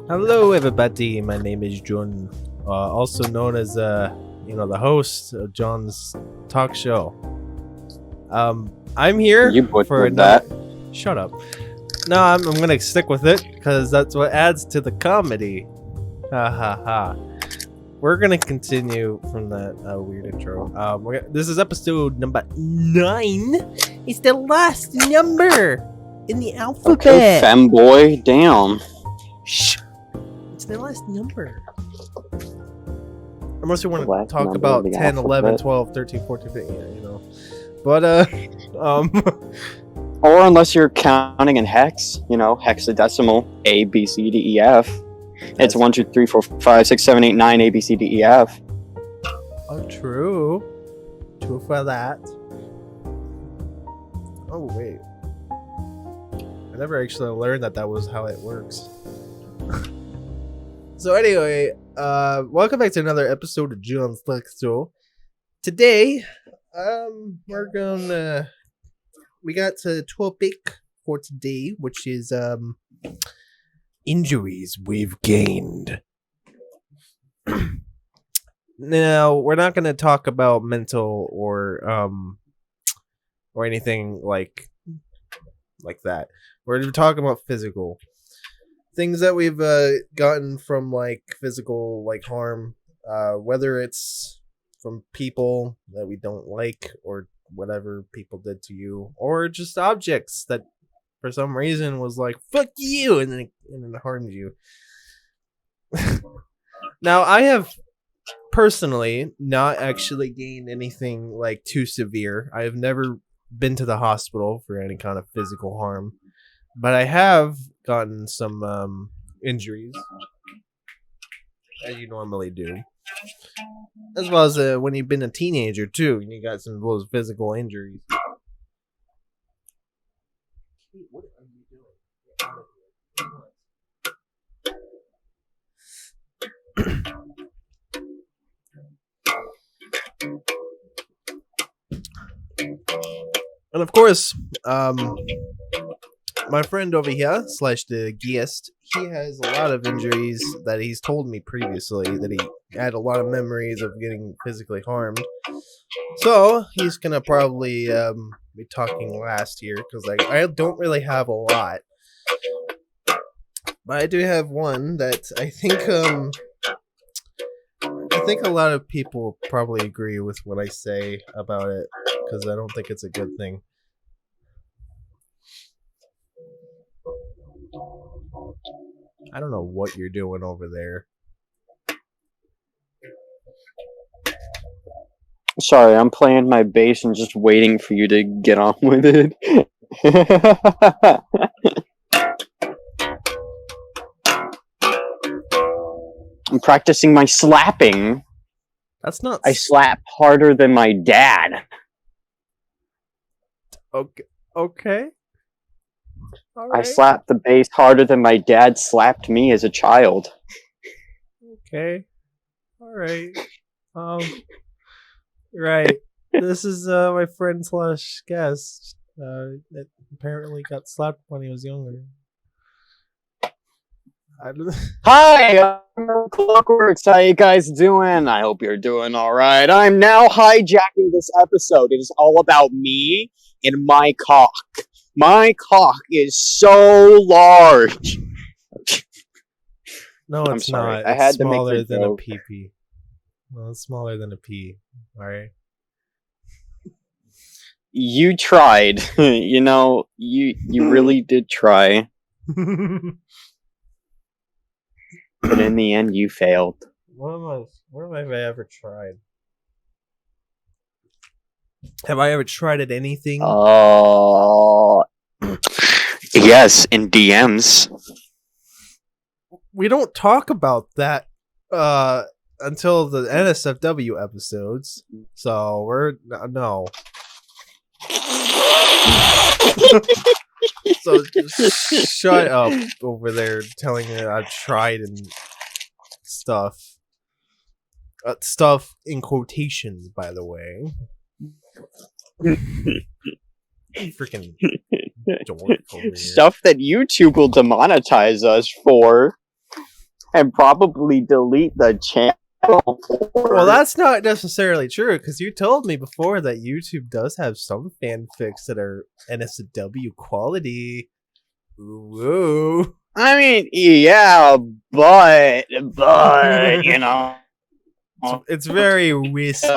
Hello, everybody. My name is Jon, also known as the host of Jon's Talk Show. I'm here You for butchered another. that. Shut up. No, I'm gonna stick with it because that's what adds to the comedy. Ha ha ha. We're gonna continue from that weird intro. This is episode number 9. It's the last number in the alphabet. Okay, femboy, damn. Shh. It's the last number. Unless you want The to last talk number about of the 10, 11, alphabet. 12, 13, 14, 15, yeah, you know. But, Or unless you're counting in hex, hexadecimal, A, B, C, D, E, F. It's 1, 2, 3, 4, 5, 6, 7, 8, 9, A, B, C, D, E, F. Oh, true. True for that. Oh, wait. I never actually learned that was how it works. So anyway, welcome back to another episode of Jon'sTalkShow. Today, we got a topic for today, which is injuries we've gained. Now, we're not going to talk about mental or anything like that. We're talking about physical things that we've gotten from physical harm, whether it's from people that we don't like or whatever people did to you, or just objects that for some reason was like fuck you and then it harmed you. Now, I have personally not actually gained anything too severe. I have never been to the hospital for any kind of physical harm, but I have gotten some injuries, as you normally do, as well as when you've been a teenager too, and you got some of those physical injuries. What are you doing? And of course, my friend over here / the guest, he has a lot of injuries that he's told me previously, that he had a lot of memories of getting physically harmed. So he's gonna probably be talking last here because I don't really have a lot, but I do have one that I think a lot of people probably agree with what I say about it, because I don't think it's a good thing. I don't know what you're doing over there. Sorry, I'm playing my bass and just waiting for you to get on with it. I'm practicing my slapping. That's not. I slap harder than my dad. Okay. Okay. All I right. slapped the bass harder than my dad slapped me as a child. Okay. All right. Right. This is my friend / guest. That apparently got slapped when he was younger. Hi, I'm Clockworks. How you guys doing? I hope you're doing all right. I'm now hijacking this episode. It is all about me and my cock. My cock is so large. No, I'm it's sorry. not. I It's had to make smaller the than a joke. pee-pee. No, it's smaller than a pee. All right. You tried. You really did try. But in the end, you failed. What have I ever tried? Have I ever tried at anything? Yes, in DMs. We don't talk about that until the NSFW episodes. So we're no. So just shut up over there telling me I've tried and stuff. Stuff in quotations, by the way. Freaking dork over here. Stuff that YouTube will demonetize us for. and probably delete the channel. Well, that's not necessarily true, because you told me before that YouTube does have some fanfics that are NSW quality. Ooh. I mean, yeah, but you know, it's very whiskey.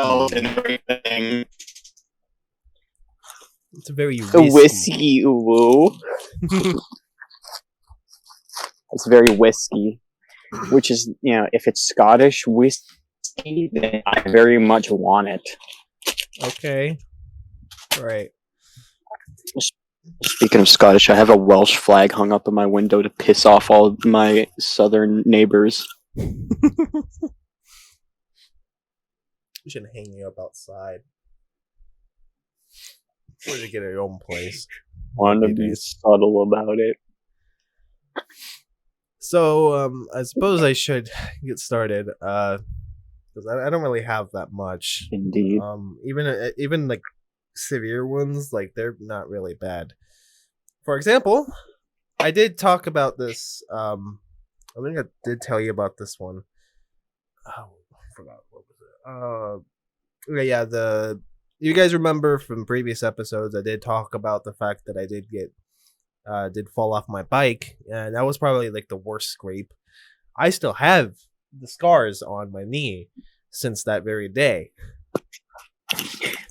It's very whiskey. Woo. It's very whiskey, which is, you know, if it's Scottish whiskey, then I very much want it. Okay. Right. Speaking of Scottish, I have a Welsh flag hung up in my window to piss off all of my southern neighbors. You should hang you up outside. Or to get your own place. Want to be subtle about it. So, I suppose I should get started, because I don't really have that much. Indeed. Even like severe ones, like they're not really bad. For example, I did talk about this. I think I did tell you about this one. Oh, I forgot what was it. Yeah, you guys remember from previous episodes, I did talk about the fact that I did fall off my bike, and that was probably like the worst scrape. I still have the scars on my knee since that very day.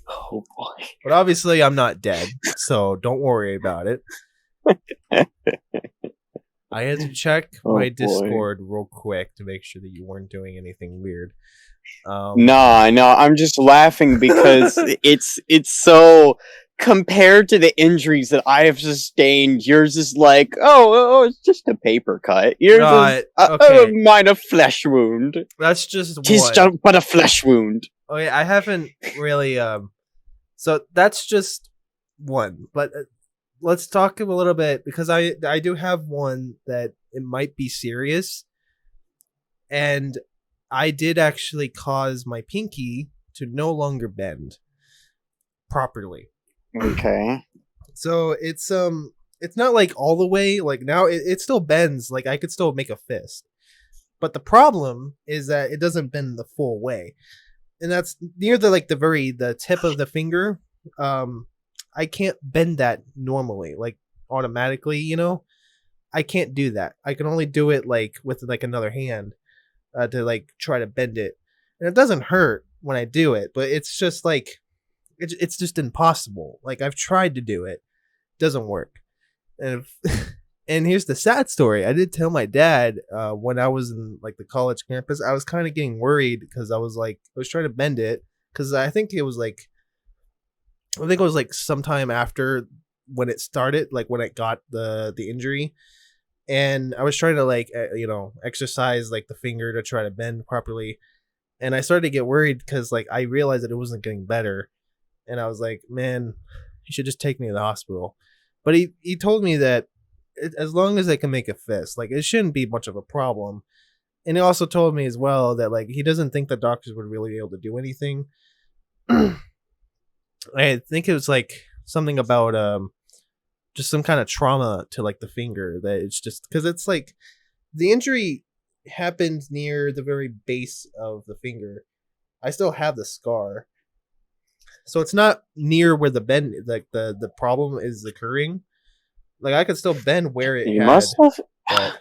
Oh boy. But obviously I'm not dead, so don't worry about it. I had to check my Discord real quick to make sure that you weren't doing anything weird. No, I'm just laughing because it's so, compared to the injuries that I have sustained, yours is like, oh, it's just a paper cut. Yours is a minor flesh wound. That's just but a flesh wound. Okay, I haven't really, so that's just one, but let's talk a little bit, because I do have one that it might be serious, and I did actually cause my pinky to no longer bend properly. Okay. So it's not like all the way, like now it still bends, like I could still make a fist. But the problem is that it doesn't bend the full way. And that's near the tip of the finger. I can't bend that normally, like automatically, you know? I can't do that. I can only do it like with like another hand to like try to bend it. And it doesn't hurt when I do it, but it's just like it's just impossible. Like I've tried to do it, doesn't work. And and here's the sad story. I did tell my dad when I was in like the college campus, I was kind of getting worried because I was trying to bend it, because I think it was like sometime after when it started, like when it got the injury, and I was trying to exercise like the finger to try to bend properly, and I started to get worried because like I realized that it wasn't getting better. And I was like, man, you should just take me to the hospital. But he told me that as long as I can make a fist, like it shouldn't be much of a problem. And he also told me as well that like he doesn't think the doctors would really be able to do anything. I think it was like something about just some kind of trauma to like the finger, that it's just because it's like the injury happened near the very base of the finger. I still have the scar. So it's not near where the bend, like the problem is occurring. Like I could still bend where it you had. Must have.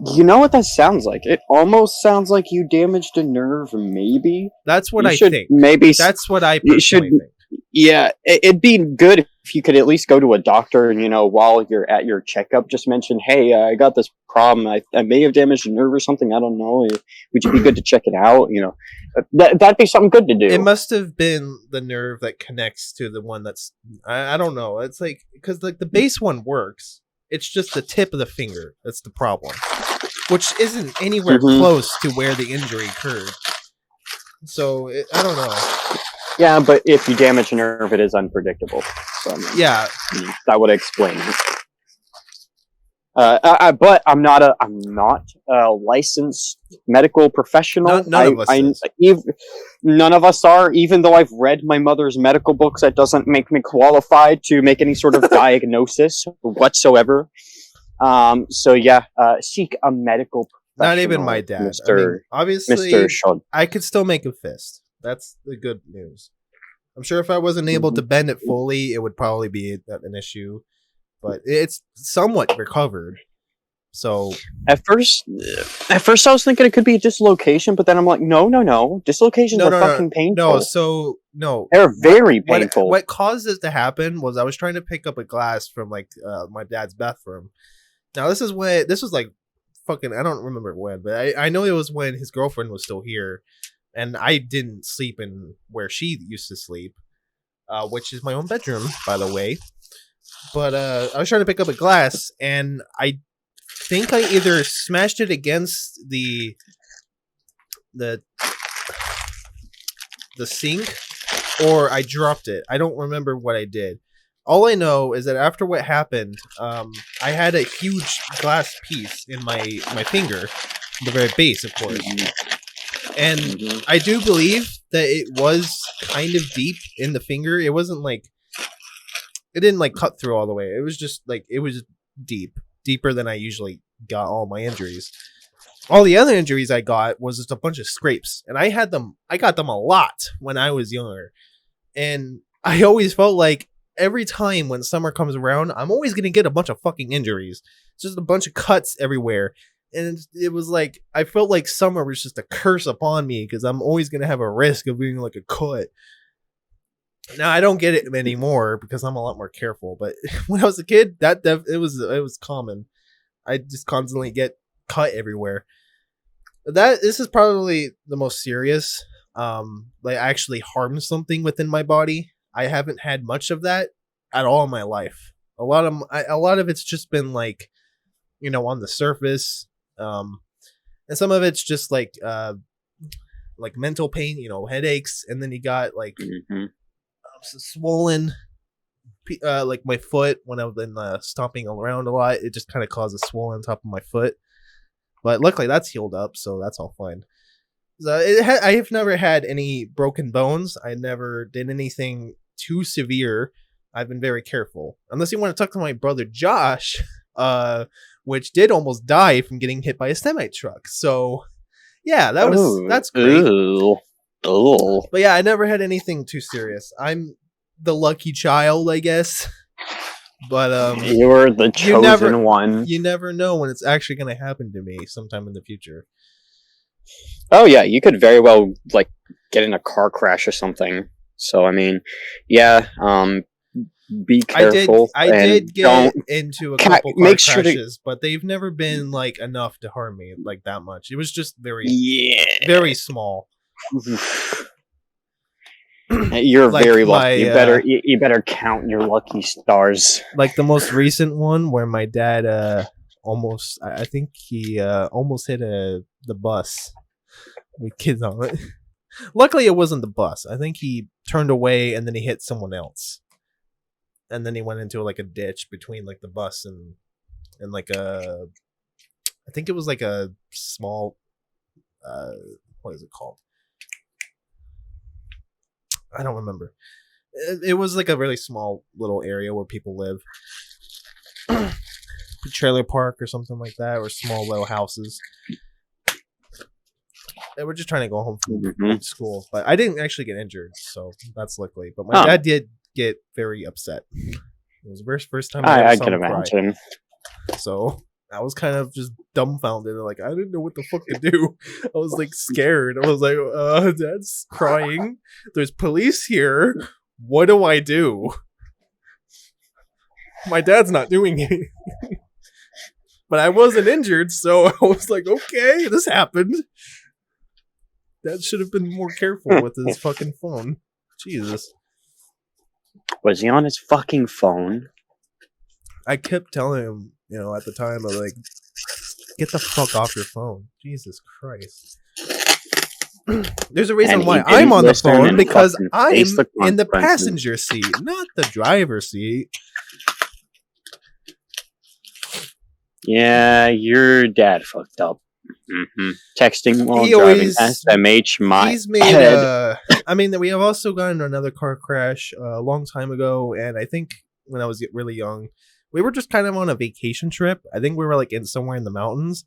You know what that sounds like? It almost sounds like you damaged a nerve, maybe. That's what I think. Maybe that's what I personally think. Yeah, it'd be good if you could at least go to a doctor and, you know, while you're at your checkup, just mention, hey, I got this problem. I may have damaged a nerve or something. I don't know. Would you be good to check it out? You know, that'd be something good to do. It must have been the nerve that connects to the one that's, I don't know. It's like, because like the base one works. It's just the tip of the finger that's the problem, which isn't anywhere close to where the injury occurred. So I don't know. Yeah, but if you damage a nerve, it is unpredictable. So, I mean, yeah, that would explain it. But I'm not a licensed medical professional. None of us is. None of us are. Even though I've read my mother's medical books, that doesn't make me qualified to make any sort of diagnosis whatsoever. So yeah, seek a medical professional. Not even my dad. Mr. I mean, obviously, Mr. Scholz. I could still make a fist. That's the good news. I'm sure if I wasn't able to bend it fully, it would probably be an issue. But it's somewhat recovered. So At first, I was thinking it could be a dislocation, but then I'm like, no. Dislocations are fucking painful. No. They're very painful. What caused this to happen was I was trying to pick up a glass from like my dad's bathroom. Now this was like fucking, I don't remember when, but I know it was when his girlfriend was still here, and I didn't sleep in where she used to sleep, which is my own bedroom, by the way. But I was trying to pick up a glass, and I think I either smashed it against the sink, or I dropped it. I don't remember what I did. All I know is that after what happened, I had a huge glass piece in my finger, the very base, of course. And I do believe that it was kind of deep in the finger. It wasn't like, it didn't like cut through all the way. It was just like, it was deeper than I usually got all my injuries. All the other injuries I got was just a bunch of scrapes, and I got them a lot when I was younger. And I always felt like every time when summer comes around, I'm always going to get a bunch of fucking injuries. It's just a bunch of cuts everywhere. And it was like, I felt like summer was just a curse upon me because I'm always going to have a risk of being like a cut. Now I don't get it anymore because I'm a lot more careful. But when I was a kid, it was common. I just constantly get cut everywhere. This is probably the most serious. Like actually harm something within my body. I haven't had much of that at all in my life. A lot of it's just been like, on the surface. And some of it's just like mental pain, headaches, and then you got like swollen, like my foot when I've been stomping around a lot. It just kind of causes swollen on top of my foot, but luckily that's healed up, so that's all fine. So I have never had any broken bones. I never did anything too severe. I've been very careful, unless you want to talk to my brother Josh, which did almost die from getting hit by a semi truck. So yeah, that's great. But yeah, I never had anything too serious. I'm the lucky child, I guess. But you're the chosen one. You never know when it's actually going to happen to me sometime in the future. Oh yeah, you could very well like get in a car crash or something. So I mean, yeah, be careful. I did get into a couple car crashes, but they've never been like enough to harm me like that much. It was just very small. You're like very lucky. You better count your lucky stars. Like the most recent one where my dad almost, I think he almost hit the bus with kids on it. Luckily, it wasn't the bus. I think he turned away and then he hit someone else, and then he went into like a ditch between like the bus and like a, I think it was like a small, what is it called? I don't remember. It was like a really small little area where people live. Trailer park or something like that, or small little houses. They were just trying to go home from school, but I didn't actually get injured, so that's luckily. But my dad did get very upset. It was the first time I can imagine. So I was kind of just dumbfounded. Like, I didn't know what the fuck to do. I was like scared. I was like, Dad's crying. There's police here. What do I do? My dad's not doing anything. But I wasn't injured, so I was like, okay, this happened. Dad should have been more careful with his fucking phone. Jesus. Was he on his fucking phone? I kept telling him, at the time, I was like, get the fuck off your phone. Jesus Christ. There's a reason why I'm on the phone, because I'm in the passenger seat, not the driver's seat. Yeah, your dad fucked up. Texting while driving SMH my head. I mean, we have also gotten another car crash a long time ago, and I think when I was really young, we were just kind of on a vacation trip. I think we were like in somewhere in the mountains,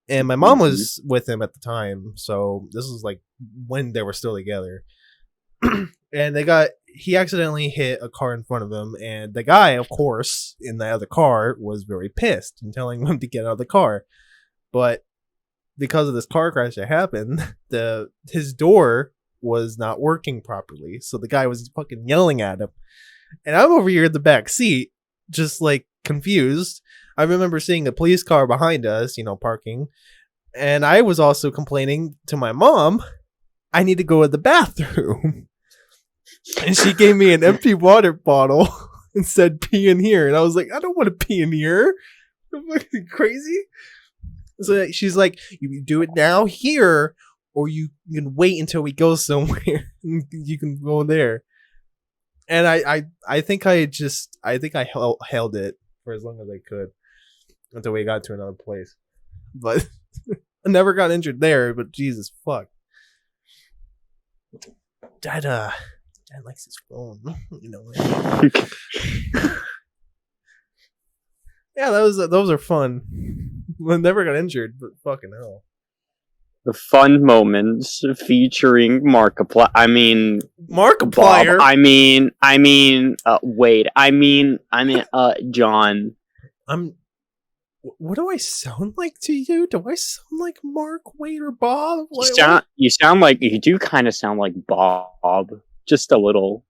and my mom was with him at the time. So this was like when they were still together. And he accidentally hit a car in front of him, and the guy, of course, in the other car was very pissed and telling him to get out of the car. But because of this car crash that happened, his door was not working properly. So the guy was fucking yelling at him. And I'm over here in the back seat, just like confused. I remember seeing a police car behind us, parking. And I was also complaining to my mom, I need to go to the bathroom. And she gave me an empty water bottle and said, pee in here. And I was like, I don't want to pee in here. I'm fucking crazy. So she's like, you do it now here, or you can wait until we go somewhere. You can go there. And I think I held it for as long as I could until we got to another place. But I never got injured there, but Jesus fuck. Dad likes his phone. Yeah, those are fun. I never got injured, but fucking hell. The fun moments featuring Markiplier. Markiplier. John. What do I sound like to you? Do I sound like Mark, Wade, or Bob? You do kind of sound like Bob, just a little.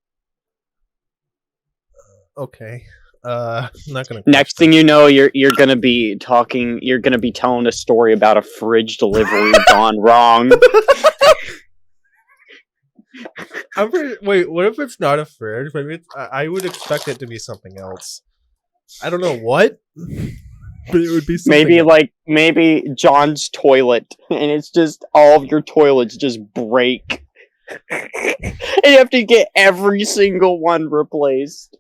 Okay. I'm not gonna. Next thing you know, you're gonna be talking. You're gonna be telling a story about a fridge delivery gone wrong. Wait, what if it's not a fridge? Maybe I would expect it to be something else. I don't know what, but it would be something maybe John's toilet, and it's just all of your toilets just break, and you have to get every single one replaced.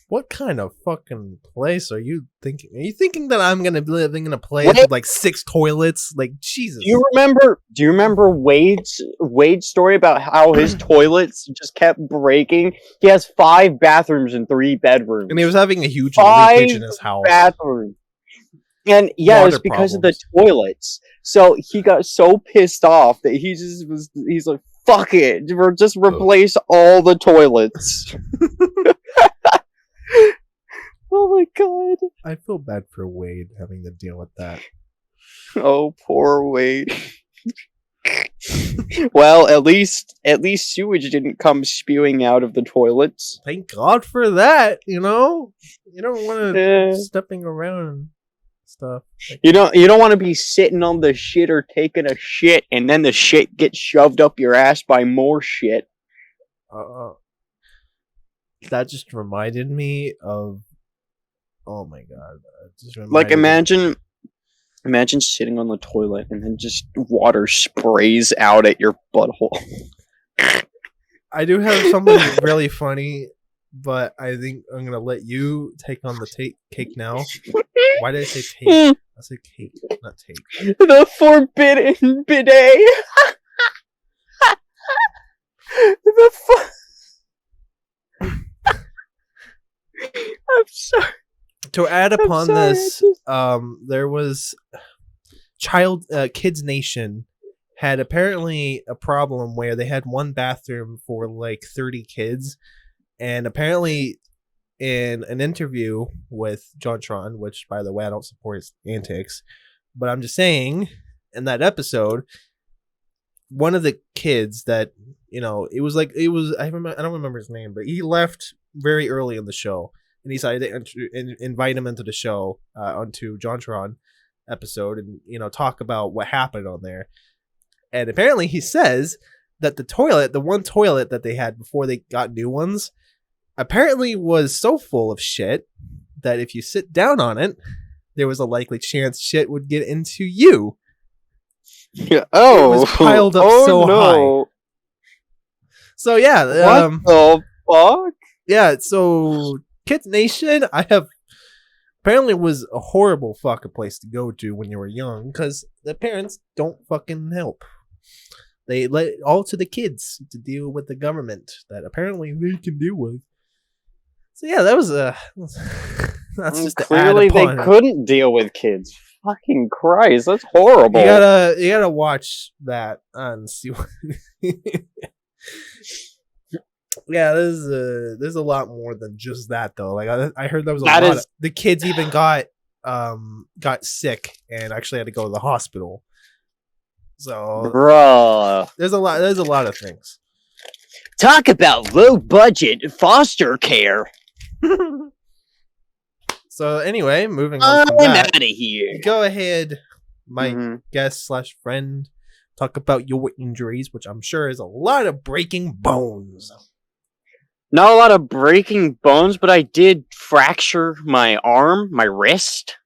What kind of fucking place are you thinking? Are you thinking that I'm gonna be living in a place with like 6 toilets? Like, Jesus. Do you remember Wade's story about how his toilets just kept breaking? He has 5 bathrooms and 3 bedrooms. And he was having a huge leakage in his house. 5 bathrooms. And yeah, it's because of the toilets. So he got so pissed off that he's like, fuck it, we'll just replace all the toilets. Oh my god. I feel bad for Wade having to deal with that. Oh, poor Wade. Well, at least sewage didn't come spewing out of the toilets. Thank God for that, You don't want to stepping around and stuff. You don't want to be sitting on the shit or taking a shit and then the shit gets shoved up your ass by more shit. That just reminded me of. Oh my god! Like imagine sitting on the toilet and then just water sprays out at your butthole. I do have something really funny, but I think I'm gonna let you take on the cake now. Why did I say take? I said cake, not take. The forbidden bidet. I'm sorry. To add upon this, there was Kids Nation had apparently a problem where they had one bathroom for like 30 kids, and apparently in an interview with JonTron, which by the way I don't support his antics, but I'm just saying in that episode, one of the kids that I don't remember his name, but he left very early in the show. And he decided to invite him into the show, onto JonTron episode, and talk about what happened on there. And apparently, he says that the one toilet that they had before they got new ones, apparently was so full of shit that if you sit down on it, there was a likely chance shit would get into you. Yeah. Oh, it was piled up high. So yeah, what the fuck? Yeah, so. Kids Nation, apparently was a horrible fucking place to go to when you were young, because the parents don't fucking help. They let it all to the kids to deal with the government that apparently they can deal with. So yeah, that was That's just to add Clearly, they upon it. couldn't deal with kids. Fucking Christ, that's horrible. You gotta watch that and see what. Yeah, there's a lot more than just that though. Like I heard there was the kids even got sick and actually had to go to the hospital. So, bruh, there's a lot of things. Talk about low budget foster care. So anyway, moving on from that, I'm out of here. Go ahead, my guest / friend. Talk about your injuries, which I'm sure is a lot of breaking bones. Not a lot of breaking bones, but I did fracture my arm, my wrist.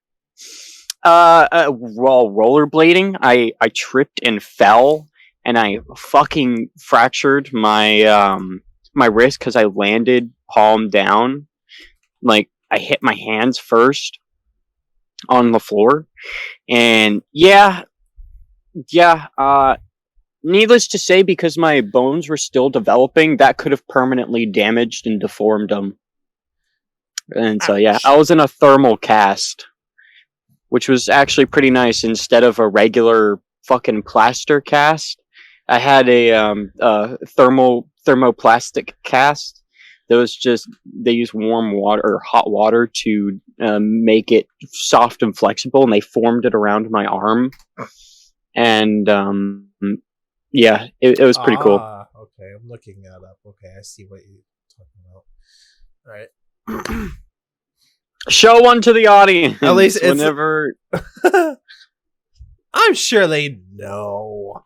While rollerblading, I tripped and fell, and I fucking fractured my my wrist because I landed palm down. Like, I hit my hands first on the floor, and needless to say, because my bones were still developing, that could have permanently damaged and deformed them. And so, yeah, I was in a thermal cast, which was actually pretty nice. Instead of a regular fucking plaster cast, I had a thermoplastic cast. That was just, they use warm water or hot water to make it soft and flexible, and they formed it around my arm. And yeah, it was pretty cool. Okay, I'm looking that up. Okay, I see what you're talking about. All right. Show one to the audience. At least whenever. I'm sure they know.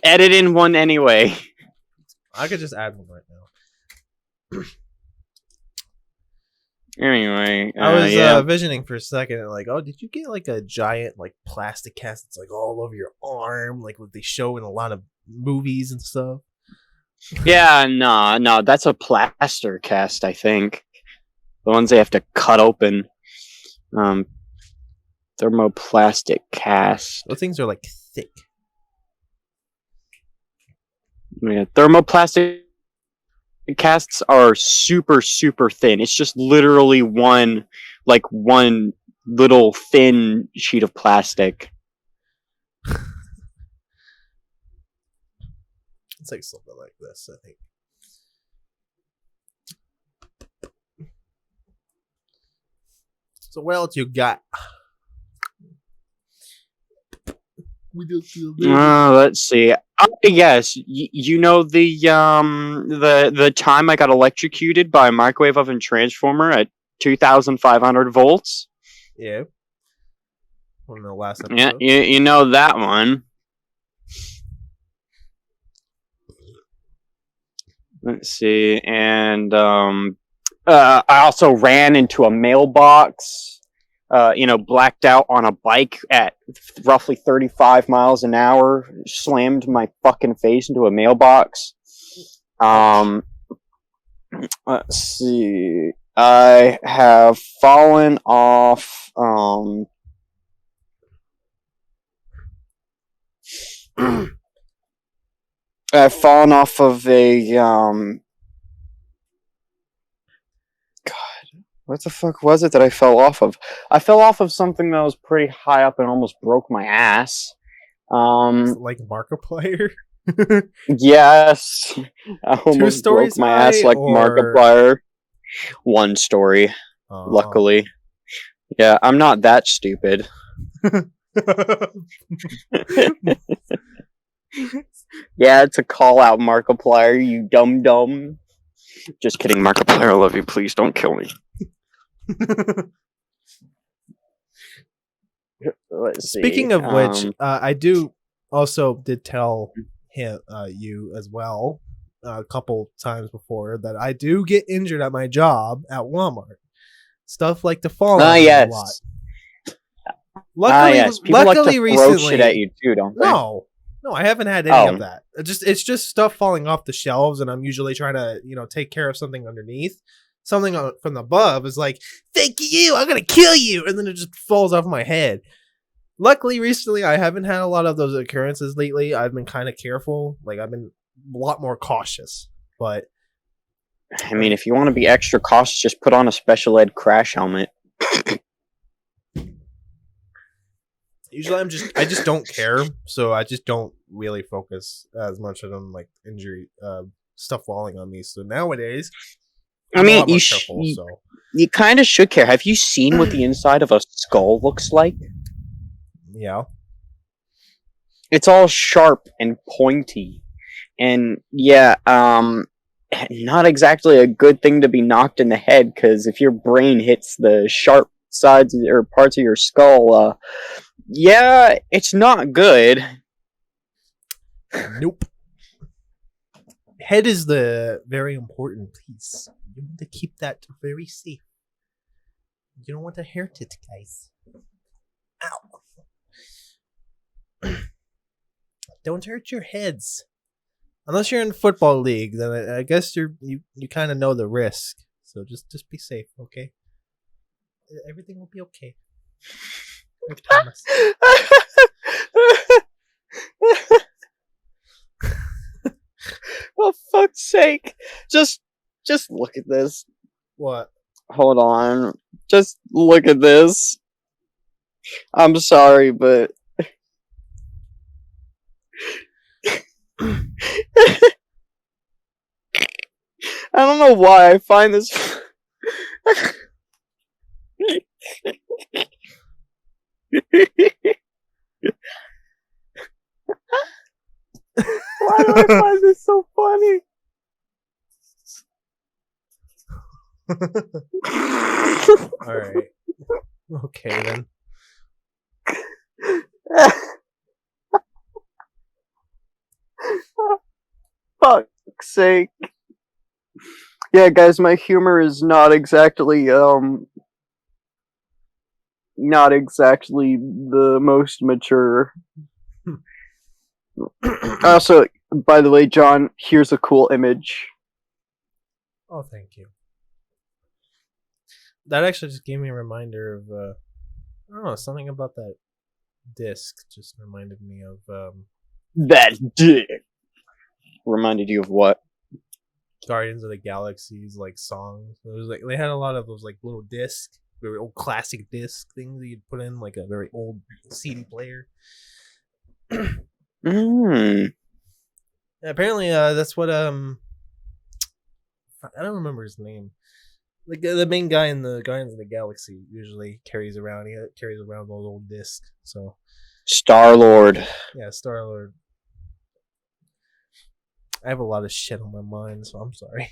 Edit in one anyway. I could just add one right now. Anyway, I was visioning for a second, and like, oh, did you get like a giant like plastic cast that's like all over your arm, like what they show in a lot of movies and stuff? Yeah, no, that's a plaster cast, I think. The ones they have to cut open. Thermoplastic cast. Those things are like thick. Yeah, thermoplastic casts are super, super thin. It's just literally one little thin sheet of plastic. It's like something like this, I think. So what else you got? Let's see. Yes, you know the time I got electrocuted by a microwave oven transformer at 2,500 volts. Yeah. From the last episode. Yeah, you know that one. Let's see, and I also ran into a mailbox. Blacked out on a bike at roughly 35 miles an hour, slammed my fucking face into a mailbox. Let's see. I have fallen off, I've fallen off of a, what the fuck was it that I fell off of? I fell off of something that was pretty high up and almost broke my ass. Like Markiplier? Yes. I almost broke my ass like Markiplier. One story, luckily. Yeah, I'm not that stupid. Yeah, it's a call out, Markiplier, you dumb. Just kidding, Markiplier, I love you. Please don't kill me. Speaking of which, I did tell him, you as well, a couple times before that I do get injured at my job at Walmart. Stuff like the fall a lot. Luckily, yes. People luckily like to recently, throw shit at you too, don't they? No, I haven't had any of that. It's just stuff falling off the shelves, and I'm usually trying to take care of something underneath. Something from above is like, thank you, I'm gonna kill you, and then it just falls off my head. Luckily, recently, I haven't had a lot of those occurrences lately. I've been kind of careful. Like, I've been a lot more cautious. But I mean, if you want to be extra cautious, just put on a special ed crash helmet. Usually I just don't care, so I just don't really focus as much on like injury stuff falling on me. So nowadays, I mean, you kind of should care. Have you seen what the inside of a skull looks like? Yeah. It's all sharp and pointy. And yeah, not exactly a good thing to be knocked in the head, because if your brain hits the sharp sides or parts of your skull, yeah, it's not good. Nope. Head is the very important piece. You want to keep that very safe. You don't want to hurt it, guys. Ow. Don't hurt your heads. Unless you're in football league, then I guess you kind of know the risk. So just be safe, okay? Everything will be okay. I promise. For fuck's sake. Just look at this. What? Hold on. Just look at this. I'm sorry, but I don't know why I find this. Why do I find this so funny? Alright. Okay then. Fuck's sake. Yeah, guys, my humor is not exactly the most mature. Also, by the way, John, here's a cool image. Oh, thank you. That actually just gave me a reminder of I don't know, something about that disc just reminded me of that dick. Reminded you of what? Guardians of the Galaxy's like songs. It was like they had a lot of those like little disc, very old classic disc things that you'd put in like a very old CD player. Apparently, that's what I don't remember his name. Like the main guy in the Guardians of the Galaxy usually carries around. He carries around those old discs. So Star-Lord. Yeah, Star-Lord. I have a lot of shit on my mind, so I'm sorry.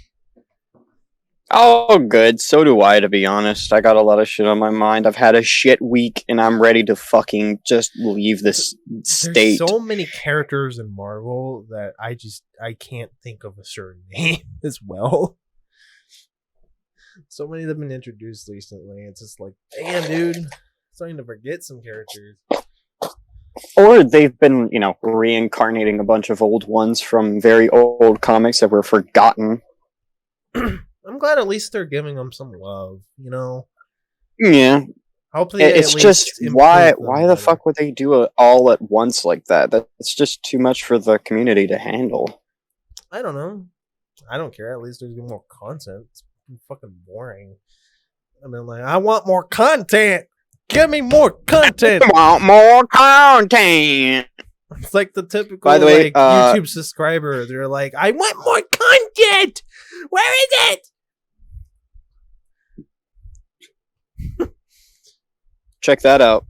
Oh, good. So do I, to be honest. I got a lot of shit on my mind. I've had a shit week, and I'm ready to fucking just leave this state. There's so many characters in Marvel that I can't think of a certain name as well. So many that have been introduced recently. It's just like, damn, dude. Starting to forget some characters. Or they've been, reincarnating a bunch of old ones from very old comics that were forgotten. I'm glad at least they're giving them some love, Yeah. Hopefully, it's just why the fuck would they do it all at once like that? That's just too much for the community to handle. I don't know. I don't care. At least there's more content. It's fucking boring. I mean, like, I want more content. Give me more content. I want more content. It's like the typical By the way, YouTube subscriber. They're like, I want more content. Where is it? Check that out.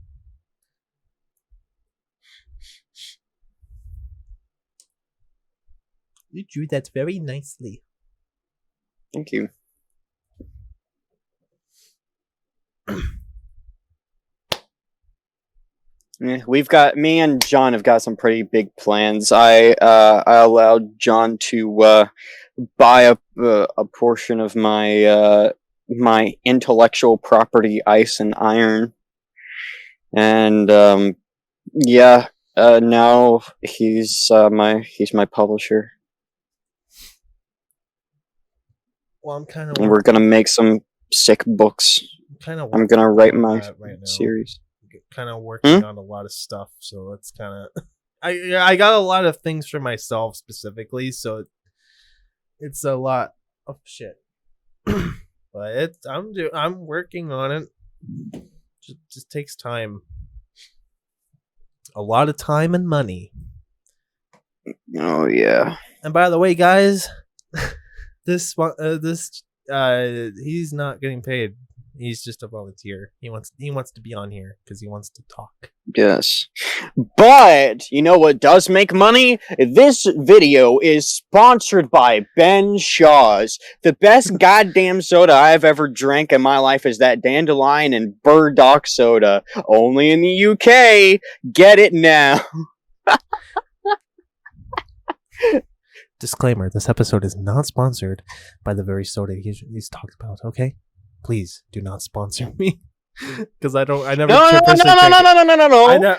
You drew that very nicely. Thank you. Yeah, me and John have got some pretty big plans. I allowed John to buy a portion of my my intellectual property, Ice and Iron, and now he's my publisher. Well, I'm kind of. And we're gonna make some sick books. I'm gonna write my series. Kind of working on a lot of stuff, so it's kind of I got a lot of things for myself specifically, so it's a lot Oh shit! But I'm working on it. Just takes time. A lot of time and money. Oh yeah. And by the way, guys, he's not getting paid. He's just a volunteer. He wants to be on here because he wants to talk. Yes. But you know what does make money? This video is sponsored by Ben Shaw's. The best goddamn soda I've ever drank in my life is that dandelion and burdock soda. Only in the UK. Get it now. Disclaimer: this episode is not sponsored by the very soda he's talked about. Okay, please do not sponsor me because I never. No.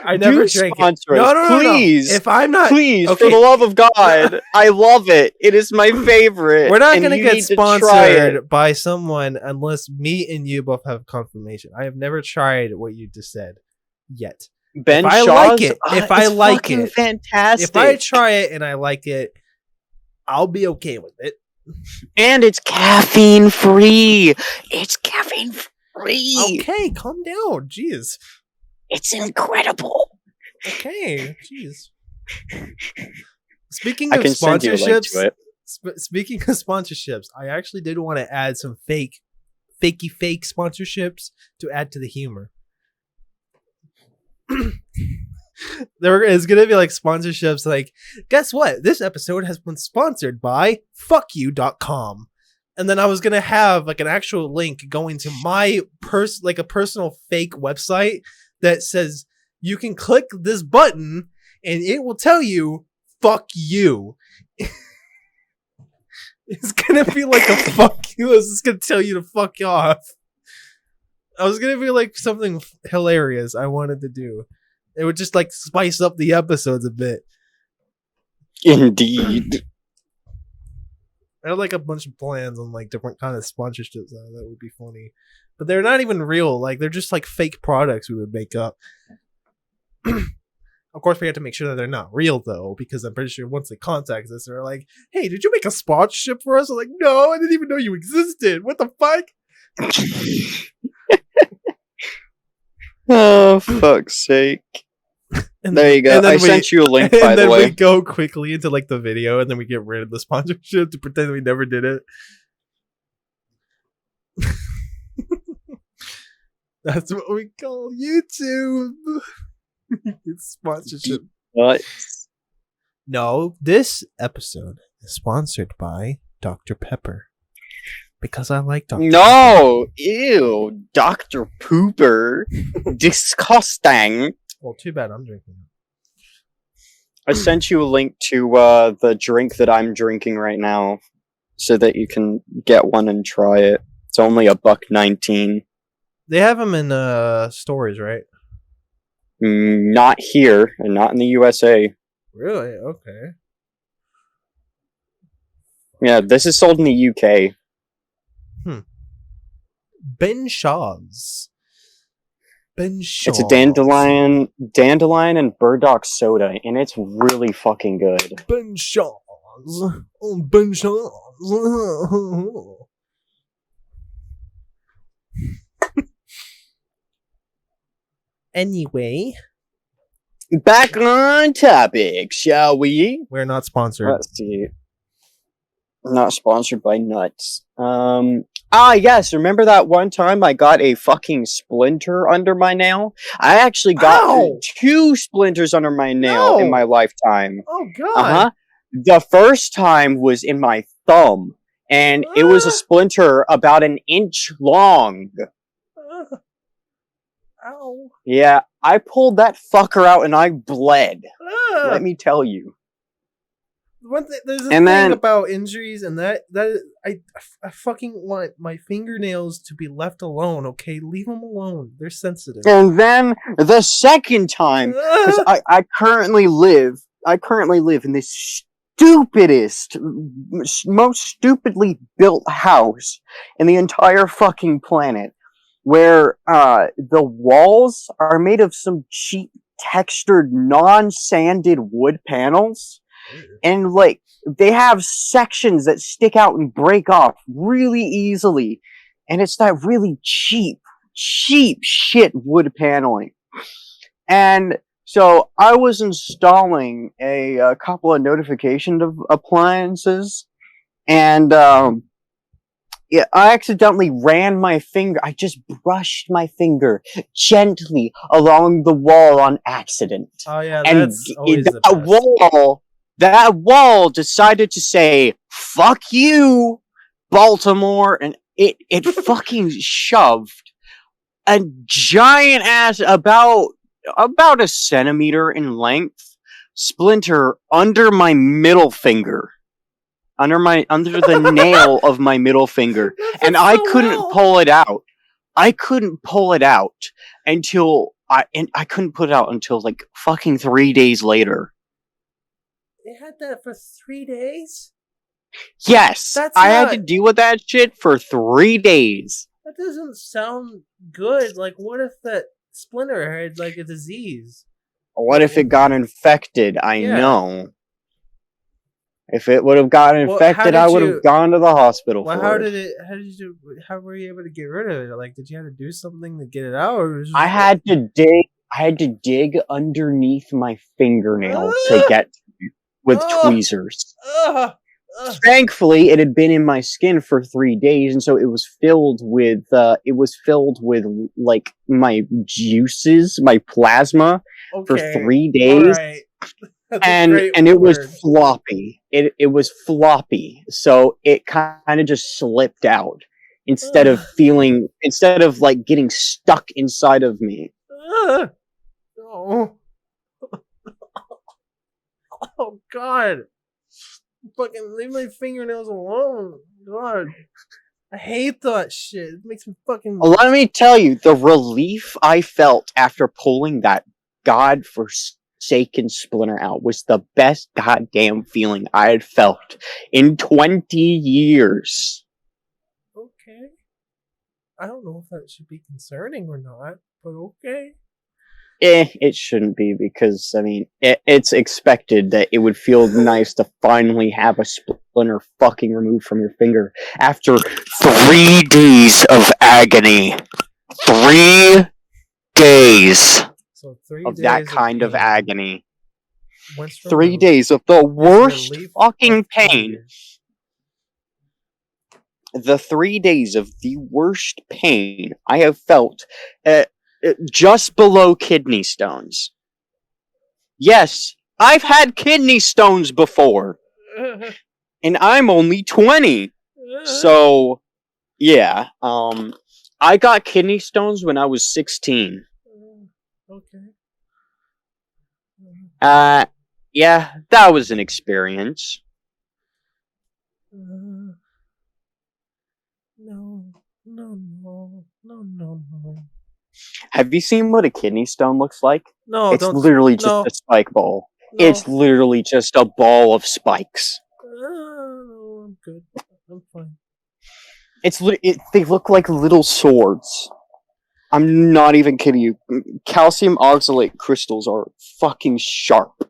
I never drank it. No, please. No. If I'm not, please, okay. for the love of God, I love it. It is my favorite. We're not going to get sponsored by someone unless me and you both have confirmation. I have never tried what you just said yet. Ben if I Shaw's, like it, if I like it, fantastic. If I try it and I like it, I'll be okay with it. And it's caffeine free. It's caffeine free. Okay, calm down. Jeez. It's incredible. Okay, jeez. Speaking of sponsorships, I actually did want to add some fake sponsorships to add to the humor. It's gonna be like sponsorships like, guess what? This episode has been sponsored by fuckyou.com. And then I was gonna have like an actual link going to my a personal fake website that says you can click this button and it will tell you fuck you. It's gonna be like a fuck you. It's just gonna tell you to fuck off. I was gonna be like something hilarious I wanted to do. It would just like spice up the episodes a bit. Indeed. I have like a bunch of plans on like different kind of sponsorships that would be funny. But they're not even real. Like they're just like fake products we would make up. Of course we have to make sure that they're not real though, because I'm pretty sure once they contact us, they're like, hey, did you make a sponsorship for us? I'm like, no, I didn't even know you existed. What the fuck? Oh, fuck's sake. And there you go. I sent you a link, by the way. And then we go quickly into like the video, and then we get rid of the sponsorship to pretend we never did it. That's what we call YouTube. It's sponsorship. What? No, this episode is sponsored by Dr. Pepper. Because I like Dr. No! Pepper. Ew! Dr. Pooper. Disgusting. Well, too bad I'm drinking it. I sent you a link to the drink that I'm drinking right now so that you can get one and try it. It's only $1.19. They have them in stores, right? Not here, and not in the USA. Really? Okay. Yeah, this is sold in the UK. Ben Shaw's. It's a dandelion and burdock soda, and it's really fucking good. Ben Shaw's. Oh, Ben Shaw's. Anyway, back on topic, shall we? We're not sponsored. Let's see. Not sponsored by nuts. Yes, remember that one time I got a fucking splinter under my nail? I actually got 2 splinters under my nail in my lifetime. Oh, God. The first time was in my thumb, and it was a splinter about 1 inch long. Ow. Yeah, I pulled that fucker out and I bled. Let me tell you. There's a thing about injuries, and that I fucking want my fingernails to be left alone. Okay, leave them alone. They're sensitive. And then the second time, because I currently live in this stupidest, most stupidly built house in the entire fucking planet, where the walls are made of some cheap textured, non-sanded wood panels. And like they have sections that stick out and break off really easily, and it's that really cheap shit wood paneling. And so I was installing a couple of notification appliances, and yeah, I accidentally ran my finger. I just brushed my finger gently along the wall on accident. Oh yeah, And that's always the best. that wall decided to say, fuck you, Baltimore, and it fucking shoved a giant ass about a centimeter in length splinter under my middle finger. Under the nail of my middle finger. And I couldn't pull it out. I couldn't pull it out until like fucking 3 days later. They had that for 3 days? Yes, I had to deal with that shit for 3 days. That doesn't sound good. Like, what if that splinter had like a disease? What if it got infected? I know. If it would have gotten infected, I would have gone to the hospital. Well, how were you able to get rid of it? Like, did you have to do something to get it out? Or was it I had to dig underneath my fingernail to get with tweezers. Thankfully, it had been in my skin for 3 days, and so it was filled with like my juices, my plasma, for 3 days. Right. And it was floppy. It was floppy, so it kind of just slipped out instead of like getting stuck inside of me. Oh. Oh God! Fucking leave my fingernails alone. God, I hate that shit. It makes me fucking. Let me tell you, the relief I felt after pulling that godforsaken splinter out was the best goddamn feeling I had felt in 20 years. Okay. I don't know if that should be concerning or not, but okay. It shouldn't be, because, I mean, it's expected that it would feel nice to finally have a splinter fucking removed from your finger after 3 days of agony. 3 days. So 3 of days that kind of agony. 3 days of the worst fucking pain. The 3 days of the worst pain I have felt, just below kidney stones. Yes, I've had kidney stones before. And I'm only 20. So, yeah. I got kidney stones when I was 16. Okay. Yeah, that was an experience. No. Have you seen what a kidney stone looks like? No, it's literally just a spike ball. No. It's literally just a ball of spikes. I'm good. I'm fine. They look like little swords. I'm not even kidding you. Calcium oxalate crystals are fucking sharp.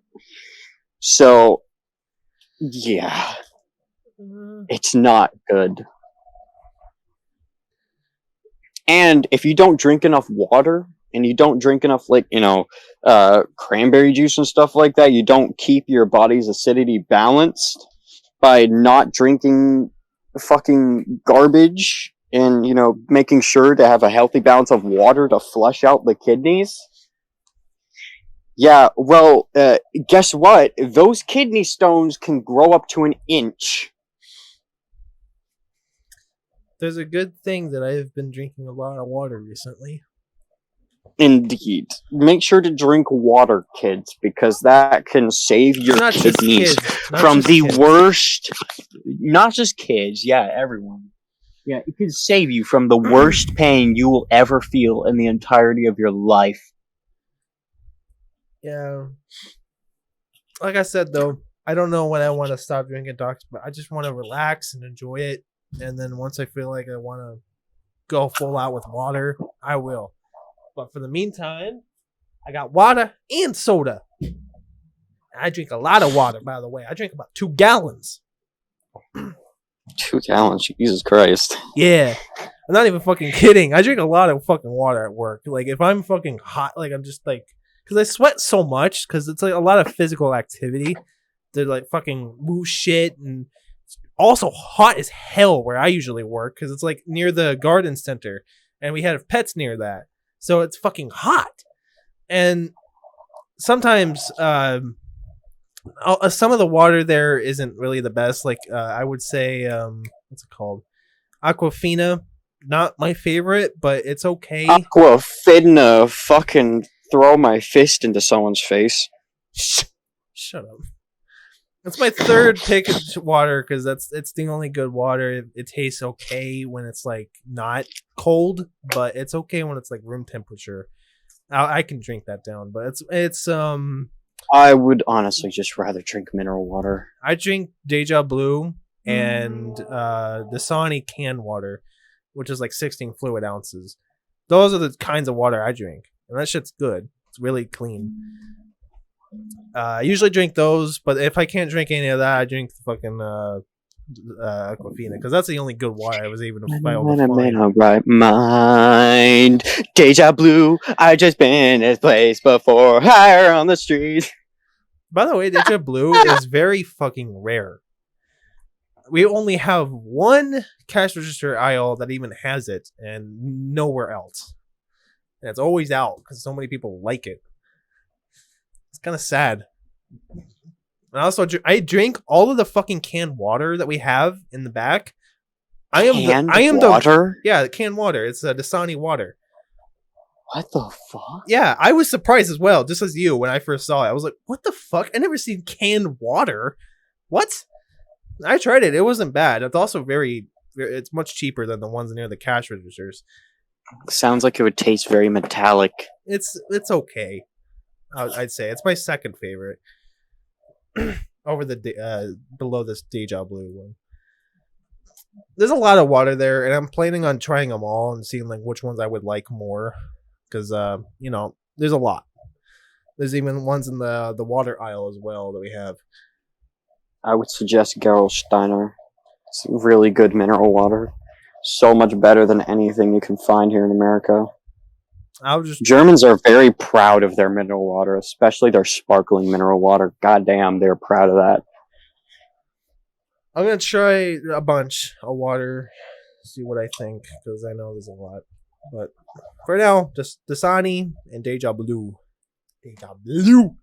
So, yeah. It's not good. And if you don't drink enough water, and you don't drink enough, like, cranberry juice and stuff like that, you don't keep your body's acidity balanced by not drinking fucking garbage and, making sure to have a healthy balance of water to flush out the kidneys. Yeah, well, guess what? Those kidney stones can grow up to 1 inch. There's a good thing that I've been drinking a lot of water recently. Indeed. Make sure to drink water, kids, because that can save your kidneys from the worst... Not just kids, yeah, everyone. Yeah, it can save you from the worst pain you will ever feel in the entirety of your life. Yeah. Like I said, though, I don't know when I want to stop drinking docs, but I just want to relax and enjoy it. And then once I feel like I want to go full out with water, I will. But for the meantime, I got water and soda. I drink a lot of water, by the way. I drink about 2 gallons. 2 gallons, Jesus Christ. Yeah. I'm not even fucking kidding. I drink a lot of fucking water at work. Like, if I'm fucking hot, like, I'm just like, because I sweat so much, because it's like a lot of physical activity. They're like fucking move shit, and it's also hot as hell where I usually work, because it's like near the garden center, and we have pets near that. So it's fucking hot. And sometimes, some of the water there isn't really the best. Like, I would say, what's it called? Aquafina. Not my favorite, but it's okay. Aquafina, fucking throw my fist into someone's face. Shut up. That's my third pick of water, because it's the only good water. It tastes okay when it's like not cold, but it's okay when it's like room temperature. I can drink that down, but it's I would honestly just rather drink mineral water. I drink Deja Blue and Dasani canned water, which is like 16 fluid ounces. Those are the kinds of water I drink, and that shit's good. It's really clean. I usually drink those, but if I can't drink any of that, I drink the fucking Aquafina, because that's the only good water I was able to find. Right mind. Deja Blue, I just been in this place before. Higher on the street. By the way, Deja Blue is very fucking rare. We only have one cash register aisle that even has it, and nowhere else. And it's always out because so many people like it. It's kind of sad. And also, I drink all of the fucking canned water that we have in the back. I am water? The canned water. It's Dasani water. What the fuck? Yeah, I was surprised as well, just as you, when I first saw it. I was like, what the fuck? I never seen canned water. What? I tried it. It wasn't bad. It's also it's much cheaper than the ones near the cash registers. Sounds like it would taste very metallic. It's okay. I'd say it's my second favorite. Over the below this Deja Blue one. There's a lot of water there, and I'm planning on trying them all and seeing like which ones I would like more, because there's a lot. There's even ones in the water aisle as well that we have. I would suggest Gerolsteiner. It's really good mineral water. So much better than anything you can find here in America. Germans are very proud of their mineral water, especially their sparkling mineral water. Goddamn, they're proud of that. I'm going to try a bunch of water, see what I think, because I know there's a lot. But for now, just Dasani and Deja Blue. Deja Blue.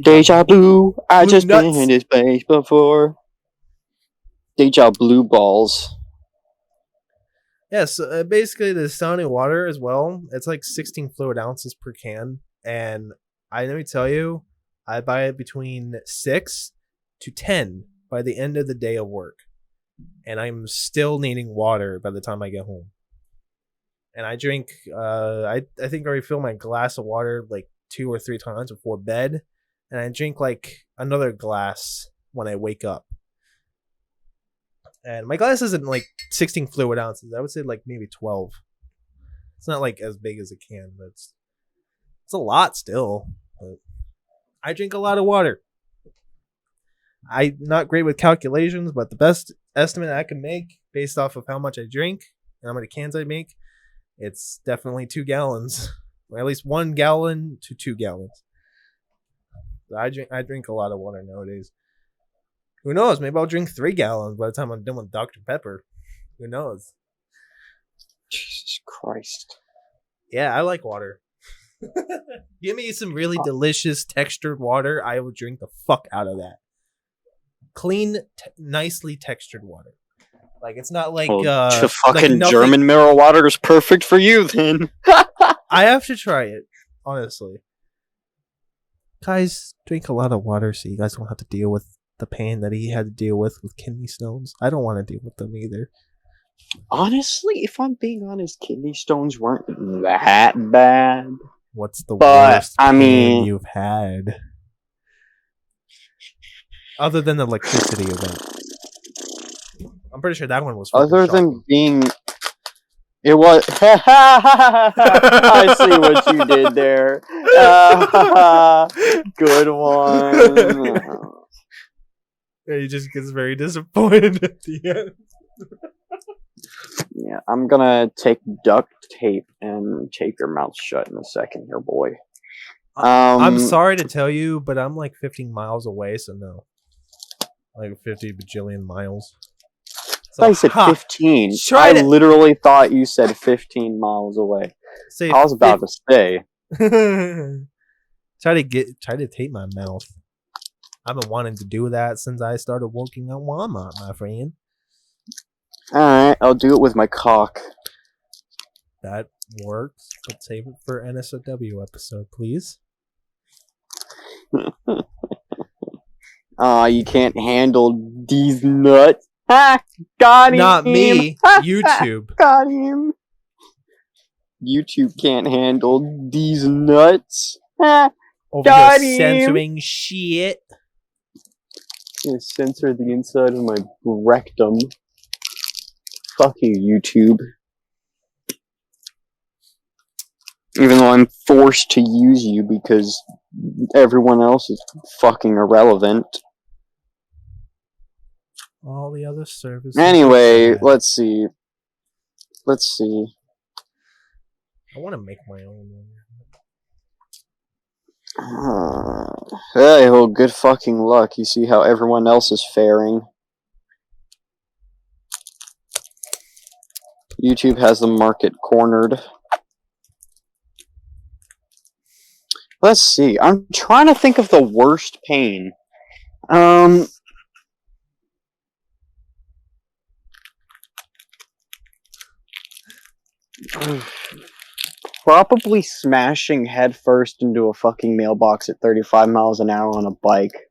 Deja Blue. I just been in this place before. Deja Blue balls. Yes, basically the Dasani water as well. It's like 16 fluid ounces per can, and let me tell you, I buy it between 6 to 10 by the end of the day of work, and I'm still needing water by the time I get home. And I drink, I think I refill my glass of water like 2 or 3 times before bed, and I drink like another glass when I wake up. And my glass isn't like 16 fluid ounces. I would say like maybe 12. It's not like as big as a can, but it's a lot still. But I drink a lot of water. I'm not great with calculations, but the best estimate I can make based off of how much I drink and how many cans I make, it's definitely 2 gallons. Or at least 1 gallon to 2 gallons. So I drink a lot of water nowadays. Who knows? Maybe I'll drink 3 gallons by the time I'm done with Dr. Pepper. Who knows? Jesus Christ. Yeah, I like water. Give me some really delicious textured water. I will drink the fuck out of that. Clean, nicely textured water. Like, it's not like... the fucking like German mineral water is perfect for you, then. I have to try it, honestly. Guys, drink a lot of water so you guys don't have to deal with the pain that he had to deal with kidney stones. I don't want to deal with them either. Honestly, if I'm being honest, kidney stones weren't that bad. What's the worst pain you've had? Other than the electricity event. I'm pretty sure that one was other than shocking. being It was. I see what you did there. Good one. Yeah, he just gets very disappointed at the end. Yeah, I'm gonna take duct tape and tape your mouth shut in a second here, boy. I'm sorry to tell you, but I'm like 15 miles away, so no. Like 50 bajillion miles. So, I said 15. I literally thought you said 15 miles away. I was about to say. Try to tape my mouth. I've been wanting to do that since I started working at Walmart, my friend. Alright, I'll do it with my cock. That works. But save it for NSOW episode, please. You can't handle these nuts. Ha! Got him! Not me. YouTube. Got him! YouTube can't handle these nuts. Ha! Over here censoring shit. I'm gonna censor the inside of my rectum. Fuck you, YouTube. Even though I'm forced to use you because everyone else is fucking irrelevant. All the other services. Anyway, let's see. I want to make my own one. Hey, well, good fucking luck. You see how everyone else is faring. YouTube has the market cornered. Let's see. I'm trying to think of the worst pain. Probably smashing headfirst into a fucking mailbox at 35 miles an hour on a bike.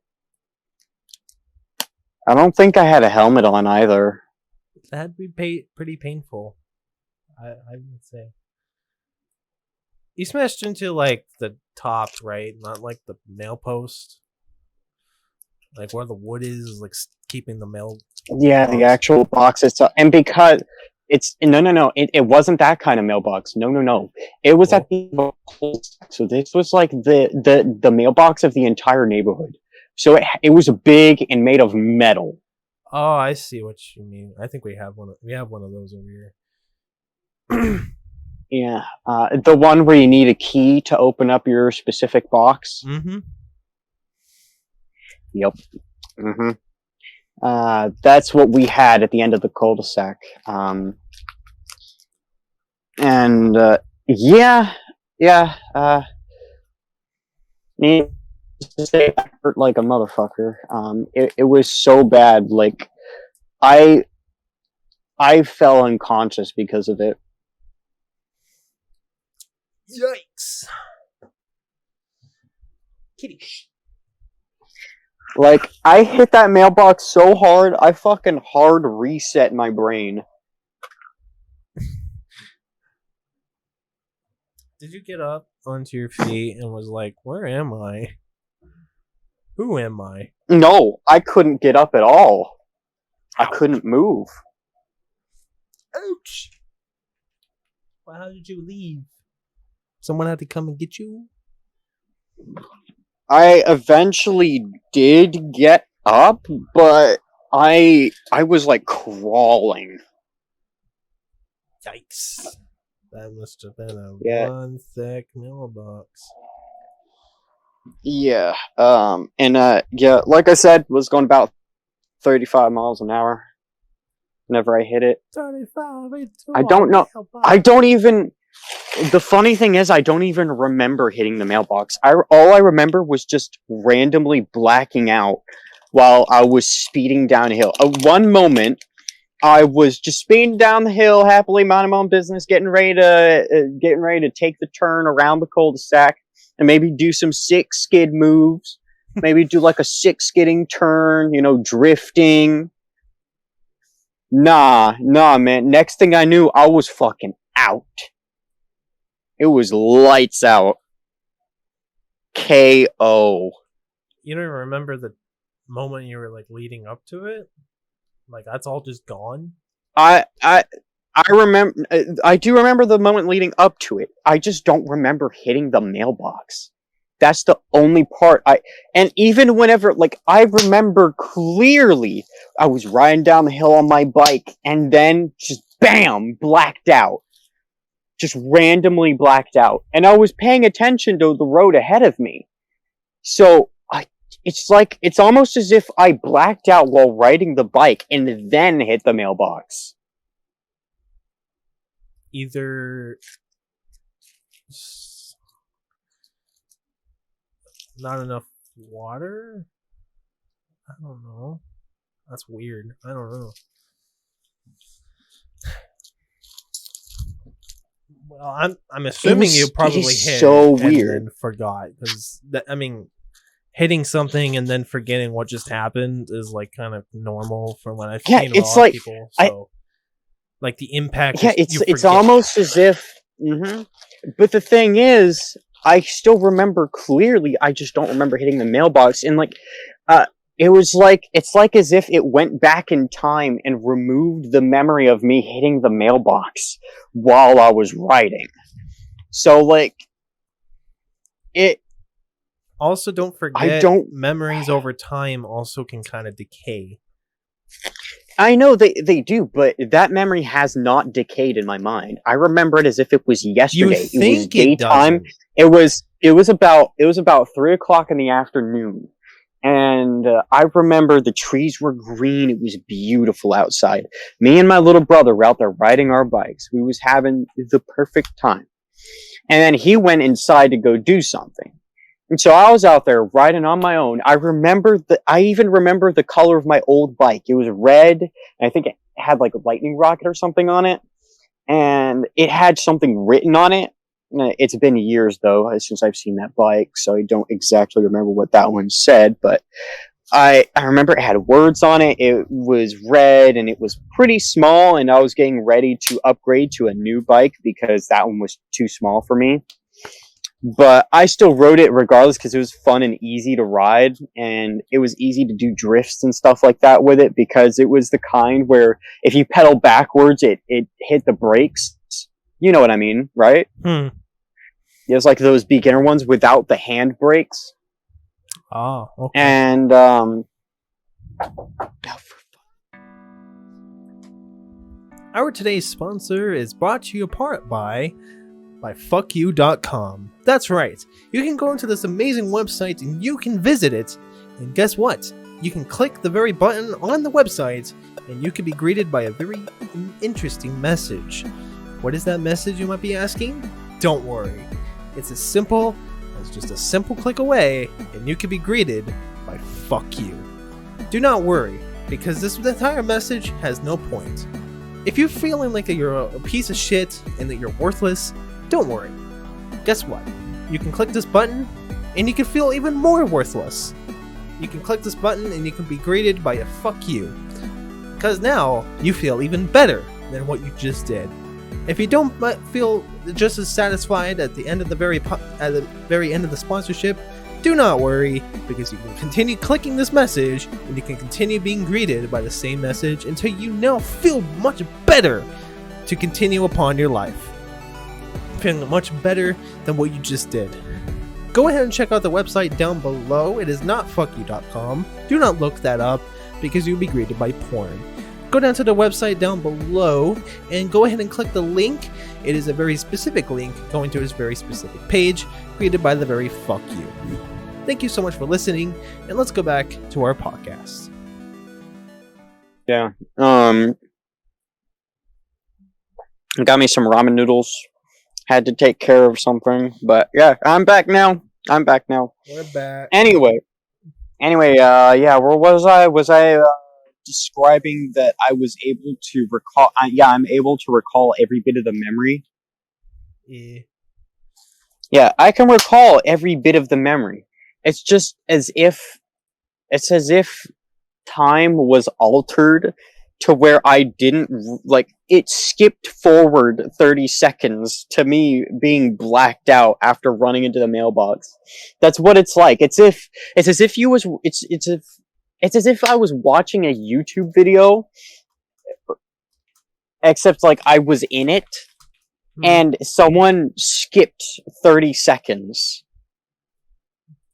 I don't think I had a helmet on either. That'd be pretty painful. I would say. You smashed into like the top, right? Not like the mail post. Like where the wood is like keeping the mail. Yeah, box. The actual box itself. And because it's no. It wasn't that kind of mailbox. No. It was at the so this was like the mailbox of the entire neighborhood. So it was big and made of metal. Oh, I see what you mean. I think we have one. We have one of those over here. Yeah, the one where you need a key to open up your specific box. Mm-hmm. Yep. Mm-hmm. That's what we had at the end of the cul-de-sac. It hurt like a motherfucker. It was so bad. Like, I fell unconscious because of it. Yikes! Kitty. Like, I hit that mailbox so hard, I fucking hard reset my brain. Did you get up onto your feet and was like, where am I? Who am I? No, I couldn't get up at all. I couldn't move. Ouch! Well, how did you leave? Someone had to come and get you? I eventually did get up, but I was like crawling. Yikes. That must have been a one thick mailbox. Yeah. Like I said, was going about 35 miles an hour whenever I hit it. 35. I don't know. I don't even. The funny thing is, I don't even remember hitting the mailbox. All I remember was just randomly blacking out while I was speeding down a hill. One moment, I was just speeding down the hill, happily minding my own business, getting ready to take the turn around the cul-de-sac and maybe do some sick skid moves. Maybe do like a sick skidding turn, drifting. Nah, man. Next thing I knew, I was fucking out. It was lights out. KO. You don't even remember the moment you were like leading up to it? Like that's all just gone? I I do remember the moment leading up to it. I just don't remember hitting the mailbox. That's the only part and even whenever, like, I remember clearly I was riding down the hill on my bike and then just bam, blacked out. Just randomly blacked out. And I was paying attention to the road ahead of me. So it's almost as if I blacked out while riding the bike and then hit the mailbox. Either not enough water? I don't know. That's weird. I don't know. Well, I'm assuming you probably hit so and weird. then forgot, because I mean, hitting something and then forgetting what just happened is like kind of normal from what I've seen a lot of people. So, like the impact. Yeah, it's almost as if. But the thing is, I still remember clearly. I just don't remember hitting the mailbox, and like, it's like as if it went back in time and removed the memory of me hitting the mailbox while I was writing. So like, it. Also, don't forget, memories over time also can kind of decay. I know they do, but that memory has not decayed in my mind. I remember it as if it was yesterday. You think it was daytime. It was about 3:00 in the afternoon, and I remember the trees were green. It was beautiful outside. Me and my little brother were out there riding our bikes. We was having the perfect time, and then he went inside to go do something. And so I was out there riding on my own. I even remember the color of my old bike. It was red, and I think it had like a lightning rocket or something on it. And it had something written on it. It's been years though since I've seen that bike, so I don't exactly remember what that one said, but I remember it had words on it. It was red and it was pretty small, and I was getting ready to upgrade to a new bike because that one was too small for me. But I still rode it regardless because it was fun and easy to ride, and it was easy to do drifts and stuff like that with it because it was the kind where if you pedal backwards, it hit the brakes. You know what I mean, right? It was like those beginner ones without the hand brakes. Oh, okay. And our today's sponsor is brought to you apart by fuckyou.com. That's right. You can go into this amazing website and you can visit it. And guess what? You can click the very button on the website and you can be greeted by a very interesting message. What is that message, you might be asking? Don't worry. It's as simple as just a simple click away and you can be greeted by fuck you. Do not worry, because this entire message has no point. If you're feeling like you're a piece of shit and that you're worthless, don't worry. Guess what? You can click this button and you can feel even more worthless. You can click this button and you can be greeted by a fuck you. Because now you feel even better than what you just did. If you don't feel just as satisfied at the end of the very end of the sponsorship, do not worry, because you can continue clicking this message and you can continue being greeted by the same message until you now feel much better to continue upon your life. Feeling much better than what you just did. Go ahead and check out the website down below. It is not fuckyou.com. Do not look that up because you'll be greeted by porn. Go down to the website down below and go ahead and click the link. It is a very specific link going to this very specific page created by the very fuck you. Thank you so much for listening, and let's go back to our podcast. Yeah. Got me some ramen noodles. Had to take care of something, but yeah, I'm back now. We're back. Anyway, yeah, where was I? Was I describing that I was able to recall? I'm able to recall every bit of the memory. Yeah, I can recall every bit of the memory. It's just as if time was altered to where I didn't, like, it skipped forward 30 seconds to me being blacked out after running into the mailbox. That's what it's like. It's as if I was watching a YouTube video except like I was in it, and someone skipped 30 seconds.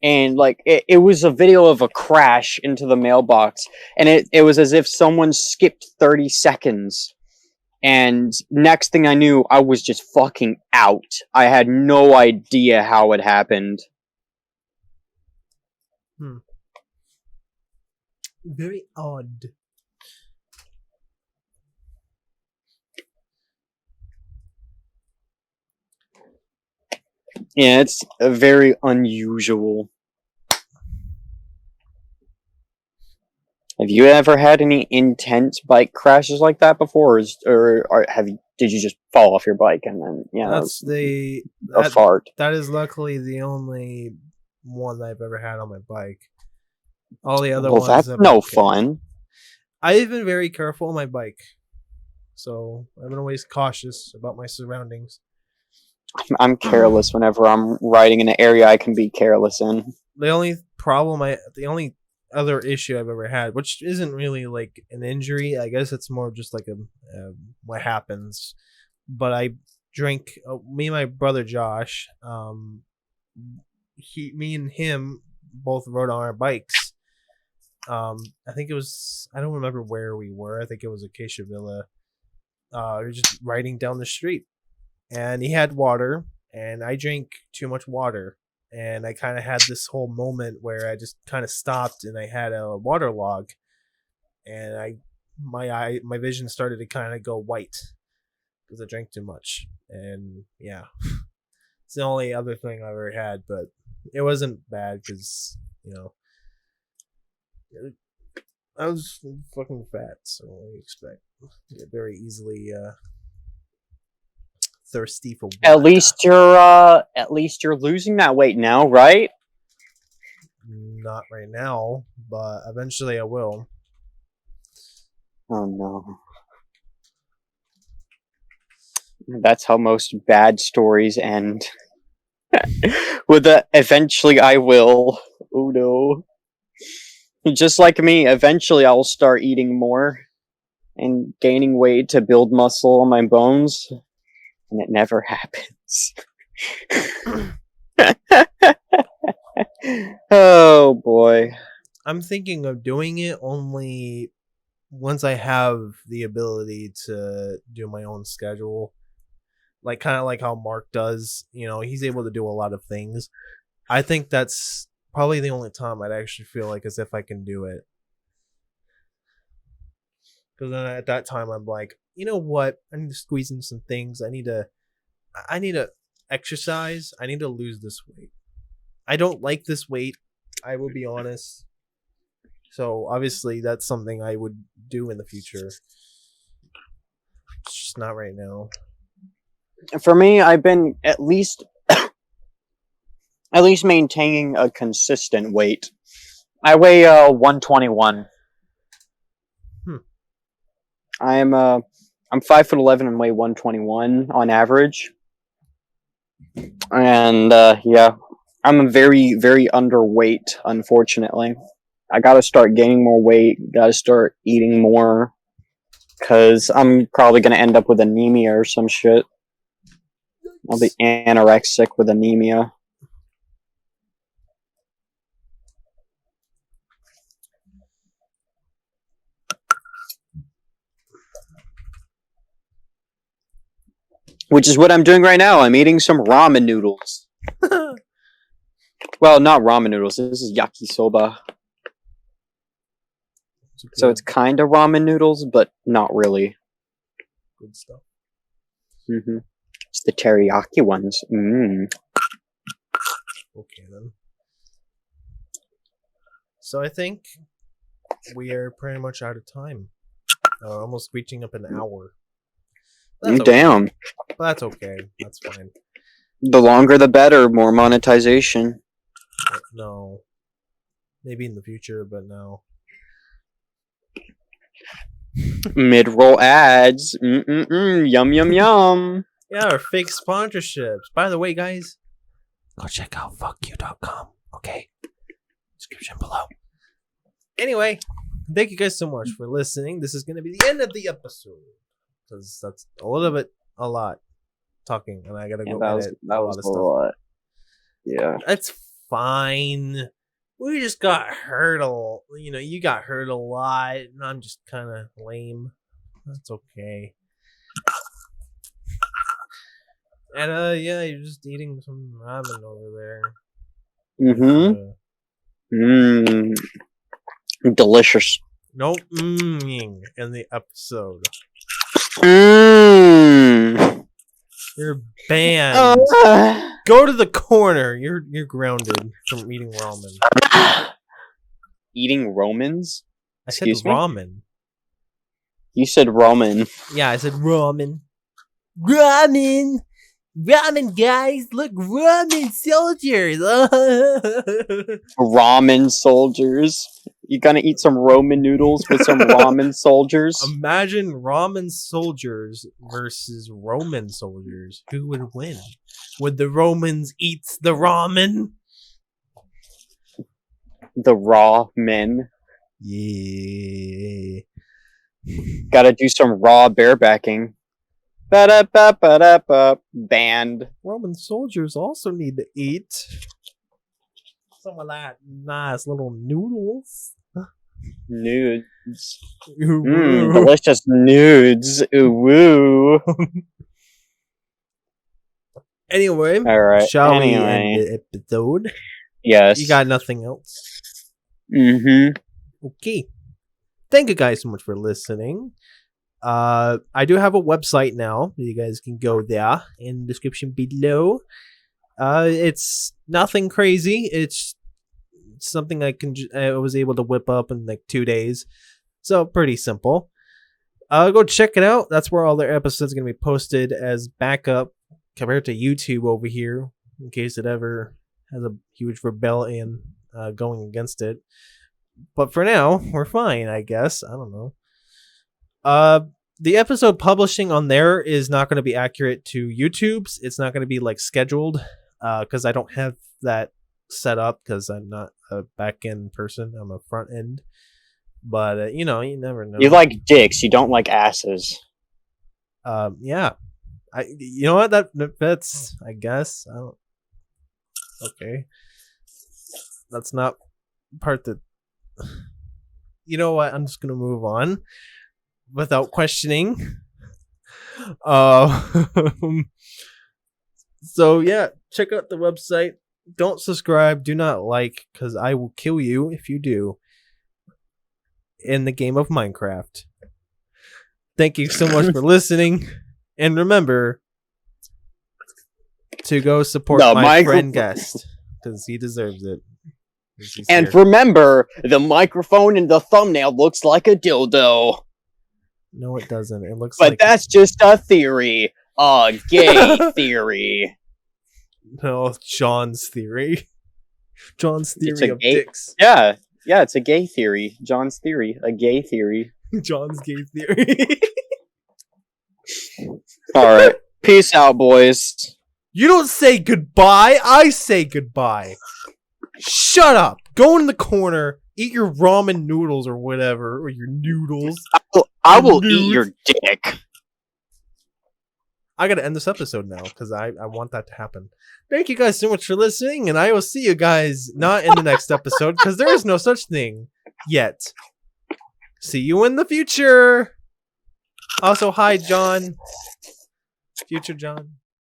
And like it was a video of a crash into the mailbox, and it was as if someone skipped 30 seconds. And next thing I knew, I was just fucking out. I had no idea how it happened. Very odd. Yeah, it's very unusual. Have you ever had any intense bike crashes like that before, or did you just fall off your bike and then That's a fart? That is luckily the only one that I've ever had on my bike. All the other ones. That's no fun. I've been very careful on my bike, so I've been always cautious about my surroundings. I'm careless whenever I'm riding in an area I can be careless in. The only other issue I've ever had, which isn't really like an injury, I guess it's more just like a what happens. But I drank. Me and my brother Josh. Me and him both rode on our bikes. I think it was. I don't remember where we were. I think it was Acacia Villa. We were just riding down the street, and he had water, and I drank too much water. And I kind of had this whole moment where I just kind of stopped and I had a water log, and my vision started to kind of go white because I drank too much. And yeah, it's the only other thing I've ever had, but it wasn't bad because I was fucking fat, so what do you expect? I get very easily thirsty for water. At least you're losing that weight now, right? Not right now, but eventually I will. Oh no. That's how most bad stories end. With the eventually I will. Oh no. Just like me, eventually I'll start eating more and gaining weight to build muscle on my bones. And it never happens. Oh boy. I'm thinking of doing it only once I have the ability to do my own schedule. Like kind of like how Mark does. He's able to do a lot of things. I think that's probably the only time I'd actually feel like as if I can do it. Because then at that time I'm like, you know what? I need to squeeze in some things. I need to exercise. I need to lose this weight. I don't like this weight. I will be honest. So obviously that's something I would do in the future. It's just not right now. For me, I've been at least maintaining a consistent weight. I weigh 121. I'm 5'11" and weigh 121 on average. And yeah, I'm very, very underweight, unfortunately. I gotta start gaining more weight, gotta start eating more, because I'm probably gonna end up with anemia or some shit. I'll be anorexic with anemia. Which is what I'm doing right now. I'm eating some ramen noodles. Well, not ramen noodles. This is yakisoba. So it's kind of ramen noodles, but not really. Good stuff. Mm-hmm. It's the teriyaki ones. Okay, then. So I think we are pretty much out of time. Almost reaching up an hour. Okay. Damn. But that's okay. That's fine. The longer the better. More monetization. No. Maybe in the future, but no. Mid-roll ads. Yum, yum, yum. Yeah, or fake sponsorships. By the way, guys, go check out fuckyou.com. Okay? Description below. Anyway, thank you guys so much for listening. This is going to be the end of the episode. because that's a lot talking, and I gotta go edit that a was lot of a stuff. lot. Yeah. That's fine. We just got hurt you got hurt a lot, and I'm just kind of lame. That's okay. And yeah, you're just eating some ramen over there. Delicious. No in the episode. You're banned. Go to the corner. You're grounded from eating ramen. Eating Romans? I said ramen. You said ramen. Yeah, I said ramen. Ramen! Ramen, guys! Look, ramen soldiers! Ramen soldiers. You gonna eat some Roman noodles with some ramen soldiers? Imagine ramen soldiers versus Roman soldiers. Who would win? Would the Romans eat the ramen? The raw men. Yeah. Gotta do some raw barebacking. Ba-da-ba-ba-da-ba. Banned. Roman soldiers also need to eat some of that nice little noodles. Nudes. Delicious nudes. Ooh woo. Anyway, all right. Shall we end the episode? Yes. You got nothing else? Okay. Thank you guys so much for listening. I do have a website now. You guys can go there in the description below. It's nothing crazy. It's something I was able to whip up in like 2 days. So pretty simple. Go check it out. That's where all their episodes are going to be posted as backup compared to YouTube over here, in case it ever has a huge rebellion going against it. But for now, we're fine, I guess. I don't know. The episode publishing on there is not going to be accurate to YouTube's. It's not going to be like scheduled because I don't have that set up because I'm not a back end person. I'm a front end. But you never know. You like dicks. You don't like asses. Yeah. You know what? That fits. I guess. I don't. Okay. That's not part that. You know what? I'm just gonna move on without questioning. So yeah, check out the website. Don't subscribe. Do not like, because I will kill you if you do. In the game of Minecraft. Thank you so much for listening, and remember to go support my friend guest because he deserves it. And remember, the microphone in the thumbnail looks like a dildo. No, it doesn't. It looks but like... that's just a theory. A gay theory. No, John's theory. John's theory of dicks. Yeah, it's a gay theory. John's theory. A gay theory. John's gay theory. Alright. Peace out, boys. You don't say goodbye. I say goodbye. Shut up. Go in the corner. Eat your ramen noodles or whatever. Or your noodles. I will eat your dick. I gotta end this episode now because I want that to happen. Thank you guys so much for listening, and I will see you guys not in the next episode because there is no such thing yet. See you in the future. Also, hi, John. Future John.